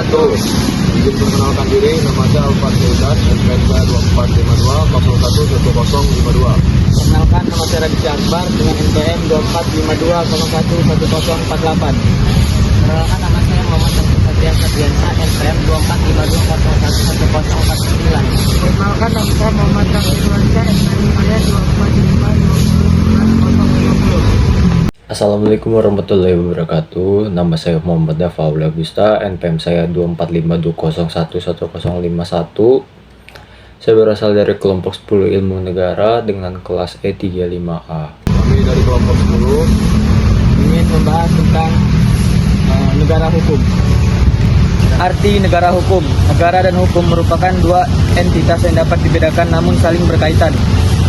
Izin perkenalkan diri, nama saya Alfat Zaidan, SPNK 2452 011052. Perkenalkan, nama saya Raditya Akbar dengan NPM 2452011048. Perkenalkan, nama saya Muhammad Satria Sabiansa, NPM 2452011049. Perkenalkan, nama saya Muhammad Irwansyah, NPM saya 2452011050. Assalamualaikum warahmatullahi wabarakatuh. Nama saya Muhammad Dafaul Agusta, NPM saya 2452211051. Saya berasal dari kelompok 10 Ilmu Negara dengan kelas E35A. Kami dari kelompok 10 Ingin membahas tentang negara hukum. Arti negara hukum. Negara dan hukum merupakan dua entitas yang dapat dibedakan namun saling berkaitan.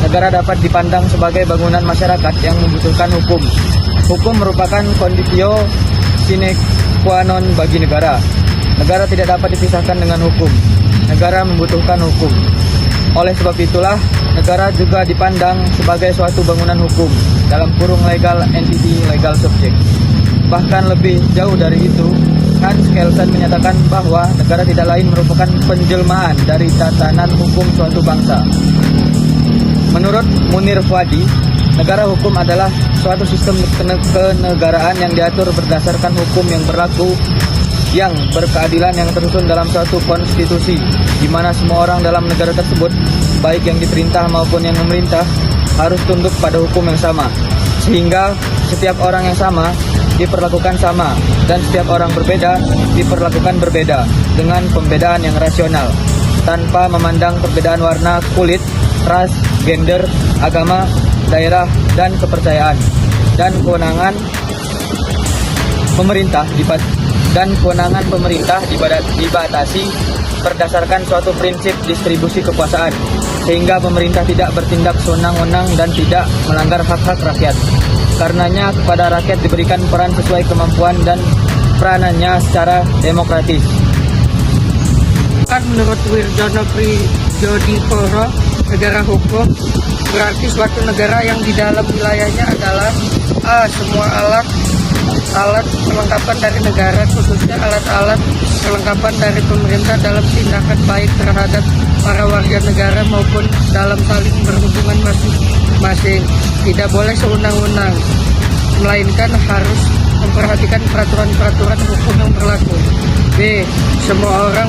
Negara dapat dipandang sebagai bangunan masyarakat yang membutuhkan hukum. Hukum merupakan conditio sine qua non bagi negara. Negara tidak dapat dipisahkan dengan hukum. Negara membutuhkan hukum. Oleh sebab itulah, negara juga dipandang sebagai suatu bangunan hukum, dalam kurung legal entity, legal subject. Bahkan lebih jauh dari itu, Hans Kelsen menyatakan bahwa negara tidak lain merupakan penjelmaan dari tatanan hukum suatu bangsa. Menurut Munir Fuadi, negara hukum adalah suatu sistem kenegaraan yang diatur berdasarkan hukum yang berlaku, yang berkeadilan, yang tersusun dalam suatu konstitusi, di mana semua orang dalam negara tersebut, baik yang diperintah maupun yang memerintah, harus tunduk pada hukum yang sama, sehingga setiap orang yang sama diperlakukan sama, dan setiap orang berbeda diperlakukan berbeda, dengan pembedaan yang rasional, tanpa memandang perbedaan warna kulit, ras, gender, agama, daerah, dan kepercayaan. Dan kewenangan pemerintah dibatasi berdasarkan suatu prinsip distribusi kekuasaan, sehingga pemerintah tidak bertindak sewenang-wenang dan tidak melanggar hak-hak rakyat. Karenanya kepada rakyat diberikan peran sesuai kemampuan dan peranannya secara demokratis. Menurut Wirjono Prijodipuro, negara hukum berarti suatu negara yang di dalam wilayahnya adalah semua alat perlengkapan dari negara, khususnya alat-alat perlengkapan dari pemerintah dalam tindakan baik terhadap para warga negara maupun dalam saling berhubungan masing-masing. Tidak boleh sewenang-wenang, melainkan harus memperhatikan peraturan-peraturan hukum yang berlaku. B. Semua orang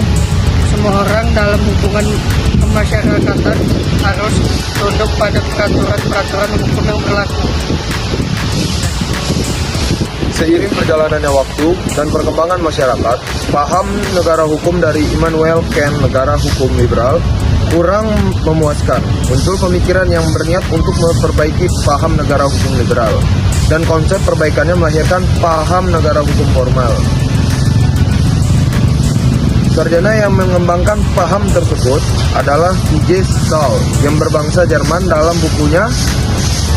dalam hubungan kemasyarakatan harus tunduk pada peraturan-peraturan hukum yang berlaku. Seiring berjalannya waktu dan perkembangan masyarakat, paham negara hukum dari Immanuel Kant, negara hukum liberal, kurang memuaskan. Muncul pemikiran yang berniat untuk memperbaiki paham negara hukum liberal, dan konsep perbaikannya melahirkan paham negara hukum formal. Sarjana yang mengembangkan paham tersebut adalah C.J. Stahl yang berbangsa Jerman dalam bukunya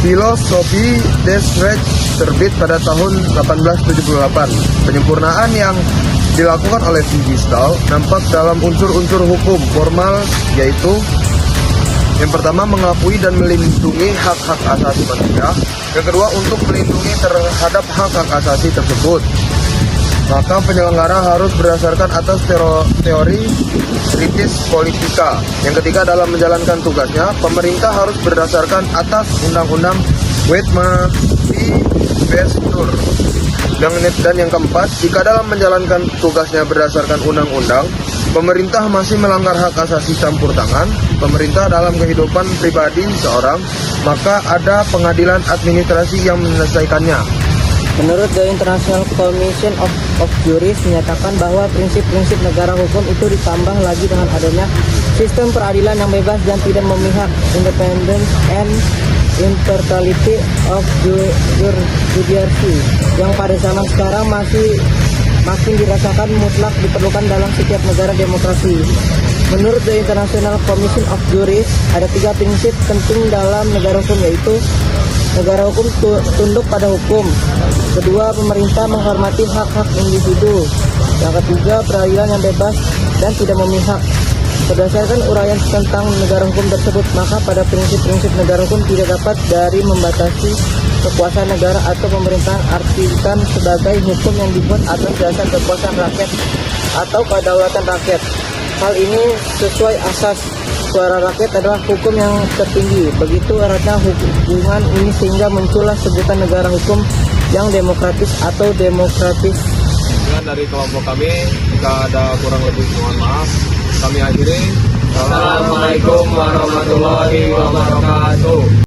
Philosophie des Rechts, terbit pada tahun 1878. Penyempurnaan yang dilakukan oleh C.J. Stahl nampak dalam unsur-unsur hukum formal, yaitu yang pertama, mengakui dan melindungi hak-hak asasi manusia. Yang kedua, untuk melindungi terhadap hak-hak asasi tersebut, maka penyelenggara harus berdasarkan atas teori kritis politika. Yang ketiga, dalam menjalankan tugasnya, pemerintah harus berdasarkan atas undang-undang Wettbewerbsverbot. Dan yang keempat, jika dalam menjalankan tugasnya berdasarkan undang-undang, pemerintah masih melanggar hak asasi campur tangan pemerintah dalam kehidupan pribadi seorang, maka ada pengadilan administrasi yang menyelesaikannya. Menurut The International Commission of Juris menyatakan bahwa prinsip-prinsip negara hukum itu ditambah lagi dengan adanya sistem peradilan yang bebas dan tidak memihak, independence and impartiality of judiciary, yang pada zaman sekarang makin dirasakan mutlak diperlukan dalam setiap negara demokrasi. Menurut The International Commission of Juris, ada 3 prinsip penting dalam negara hukum, yaitu negara hukum tunduk pada hukum. Kedua, pemerintah menghormati hak-hak individu. Yang ketiga, peradilan yang bebas dan tidak memihak. Berdasarkan uraian tentang negara hukum tersebut, maka pada prinsip-prinsip negara hukum tidak dapat dari membatasi kekuasaan negara atau pemerintahan, artikan sebagai hukum yang dibuat atas dasar kekuasaan rakyat atau kedaulatan rakyat. Hal ini sesuai asas suara rakyat adalah hukum yang tertinggi. Begitu eratnya hubungan ini sehingga muncullah sebutan negara hukum yang demokratis atau demokratis. Dari kelompok kami, jika ada kurang lebih mohon maaf. Kami akhiri. Assalamualaikum warahmatullahi wabarakatuh.